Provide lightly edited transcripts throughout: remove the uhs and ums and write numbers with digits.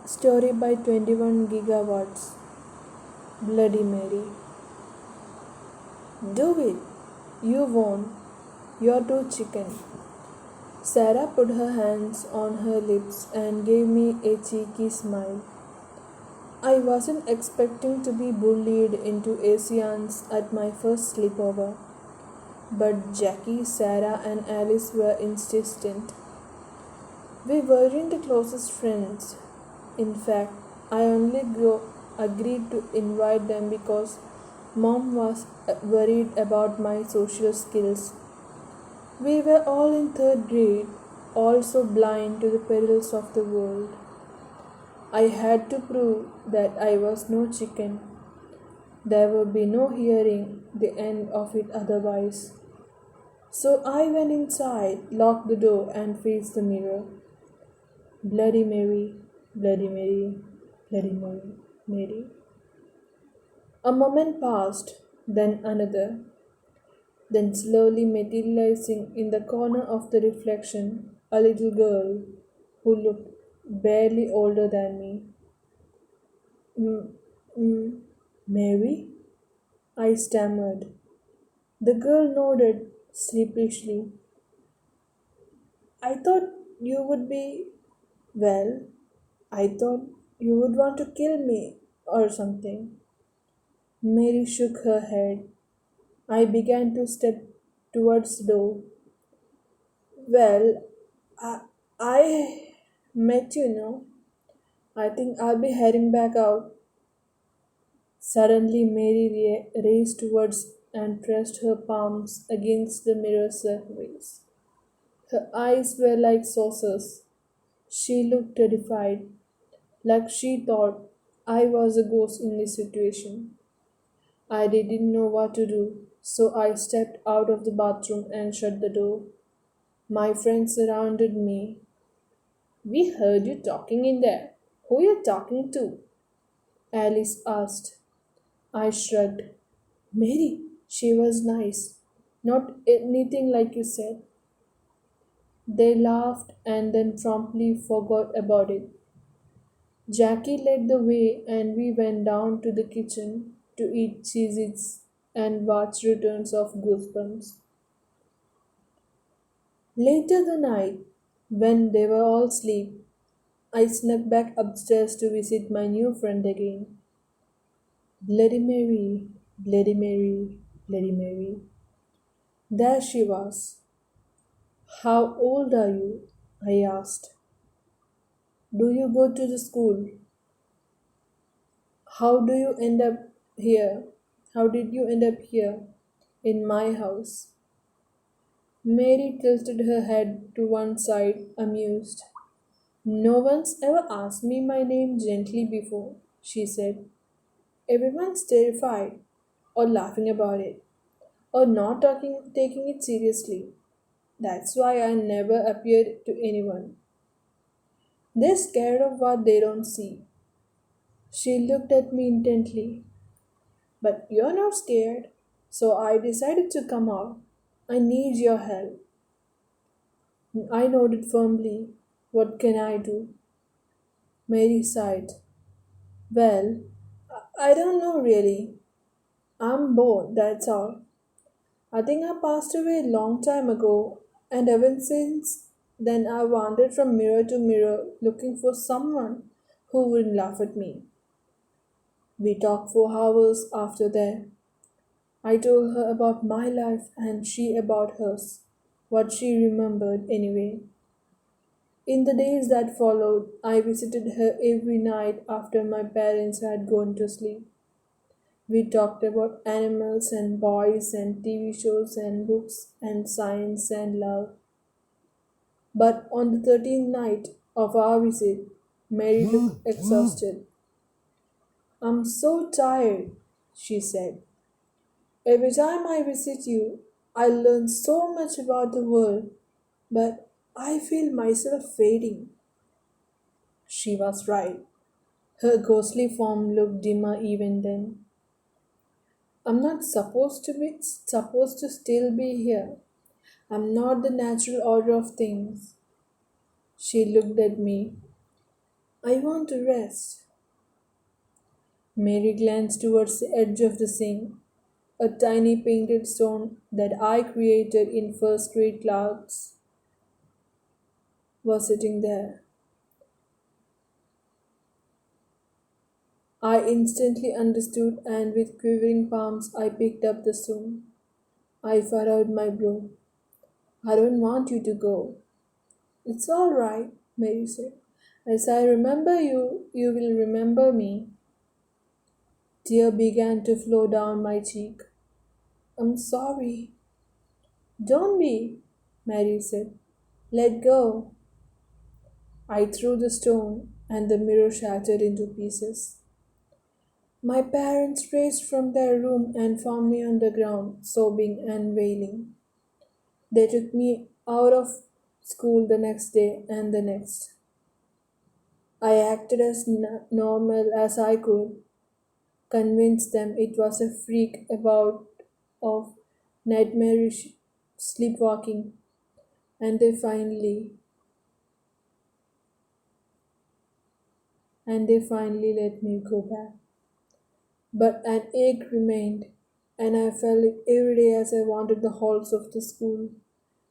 Story by 21 gigawatts. Bloody Mary. Do it. You won't. You're too chicken. Sarah put her hands on her lips and gave me a cheeky smile. I wasn't expecting to be bullied into ASEANs at my first sleepover, but Jackie, Sarah, and Alice were insistent. We weren't the closest friends. In fact, I only agreed to invite them because Mom was worried about my social skills. We were all in third grade, also blind to the perils of the world. I had to prove that I was no chicken. There would be no hearing the end of it otherwise. So I went inside, locked the door, and faced the mirror. Bloody Mary, Bloody Mary, Bloody Mary, Mary. A moment passed, then another, then slowly materializing in the corner of the reflection, a little girl who looked barely older than me. Mm, mm, Mary? I stammered. The girl nodded sleepishly. I thought you would be well. I thought you would want to kill me or something. Mary shook her head. I began to step towards the door. Well, I met you now. I think I'll be heading back out. Suddenly, Mary raced towards and pressed her palms against the mirror surface. Her eyes were like saucers. She looked terrified, like she thought I was a ghost in this situation. I didn't know what to do, so I stepped out of the bathroom and shut the door. My friends surrounded me. We heard you talking in there. Who you talking to? Alice asked. I shrugged. Mary, she was nice. Not anything like you said. They laughed and then promptly forgot about it. Jackie led the way and we went down to the kitchen to eat cheeses and watch returns of goosebumps. Later the night, when they were all asleep, I snuck back upstairs to visit my new friend again. Bloody Mary, Bloody Mary, Bloody Mary. There she was. How old are you? I asked. Do you go to the school? How do you end up here? How did you end up here? In my house. Mary tilted her head to one side, amused. No one's ever asked me my name gently before, she said. Everyone's terrified, or laughing about it, or not taking it seriously. That's why I never appeared to anyone. They're scared of what they don't see. She looked at me intently. But you're not scared. So I decided to come out. I need your help. I nodded firmly. What can I do? Mary sighed. Well, I don't know really. I'm bored, that's all. I think I passed away a long time ago, and ever since then I wandered from mirror to mirror looking for someone who wouldn't laugh at me. We talked for hours after that. I told her about my life and she about hers, what she remembered anyway. In the days that followed, I visited her every night after my parents had gone to sleep. We talked about animals and boys and TV shows and books and science and love. But on the 13th night of our visit, Mary looked exhausted. I'm so tired, she said. Every time I visit you, I learn so much about the world, but I feel myself fading. She was right. Her ghostly form looked dimmer even then. I'm not supposed to still be here. I'm not the natural order of things. She looked at me. I want to rest. Mary glanced towards the edge of the sink. A tiny painted stone that I created in first grade class was sitting there. I instantly understood, and with quivering palms, I picked up the stone. I furrowed my brow. I don't want you to go. It's all right, Mary said. As I remember you, you will remember me. Tear began to flow down my cheek. I'm sorry. Don't be, Mary said. Let go. I threw the stone, and the mirror shattered into pieces. My parents raced from their room and found me on the ground, sobbing and wailing. They took me out of school the next day and the next. I acted as normal as I could, convinced them it was a freak about of nightmarish sleepwalking, and they finally let me go back. But an ache remained, and I felt it every day as I wandered the halls of the school,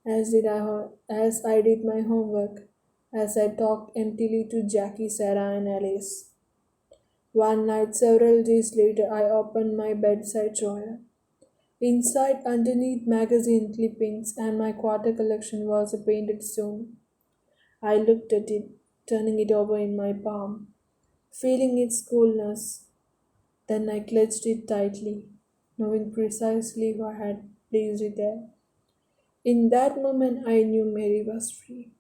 as I did my homework, as I talked emptily to Jackie, Sarah, and Alice. One night, several days later, I opened my bedside drawer. Inside, underneath magazine clippings and my quarter collection, was a painted stone. I looked at it, turning it over in my palm, feeling its coolness. Then I clutched it tightly, knowing precisely who had placed it there. In that moment, I knew Mary was free.